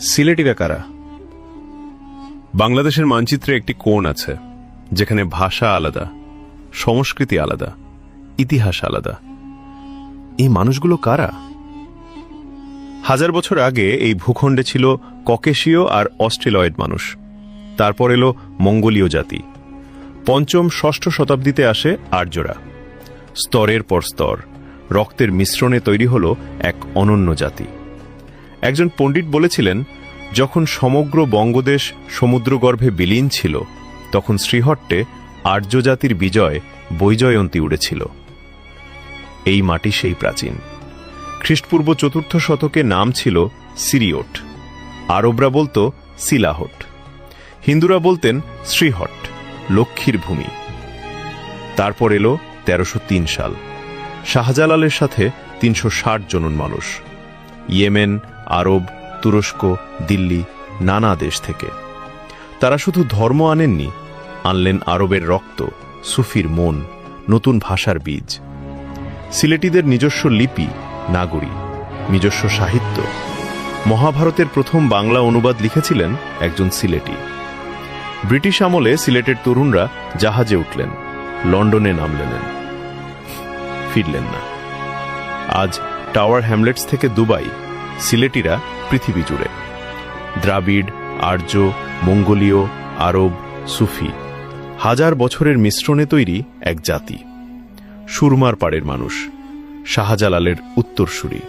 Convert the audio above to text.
সিলেটিরা কারা? বাংলাদেশের মানচিত্রে একটি কোণ আছে যেখানে ভাষা আলাদা, সংস্কৃতি আলাদা, ইতিহাস আলাদা। এই মানুষগুলো কারা? 1000 বছর আগে এই ভূখণ্ডে ছিল ককেশীয় আর অস্ট্রেলয়েড মানুষ। তারপর এলো মঙ্গোলীয় জাতি। 5ম-6ষ্ঠ শতাব্দীতে আসে আর্যরা। স্তরের পর স্তর, রক্তের মিশ্রণে তৈরি হল এক অনন্য জাতি। একজন পণ্ডিত বলেছিলেন, যখন সমগ্র বঙ্গদেশ সমুদ্রগর্ভে বিলীন ছিল, তখন শ্রীহট্টে আর্য জাতির বিজয় বৈজয়ন্তী উড়েছিল। এই মাটি সেই প্রাচীন। খ্রিস্টপূর্ব 4র্থ শতকে নাম ছিল সিরিয়ট। আরবরা বলতো সিলাহট। হিন্দুরা বলতেন শ্রীহট্ট, লক্ষ্মীর ভূমি। তারপর এলো 1303 সাল। শাহজালালের সাথে 360 জন মানুষ, ইয়েমেন, আরব, তুরস্ক, দিল্লি, নানা দেশ থেকে। তারা শুধু ধর্ম আনেননি, আনলেন আরবের রক্ত, সুফির মন, নতুন ভাষার বীজ। সিলেটিদের নিজস্ব লিপি, নাগরী, নিজস্ব সাহিত্য। মহাভারতের প্রথম বাংলা অনুবাদ লিখেছিলেন একজন সিলেটি। ব্রিটিশ আমলে সিলেটের তরুণরা জাহাজে উঠলেন, লন্ডনে নামলেন, ফিরলেন না। আজ টাওয়ার হ্যামলেটস থেকে দুবাই, সিলেটিরা পৃথিবী জুড়ে। দ্রাবিড়, আর্য, মঙ্গোলীয়, আরব, সুফি, 1000 বছরের মিশ্রণে তৈরি এক জাতি। সুরমার পাড়ের মানুষ, শাহজালালের উত্তরসূরি।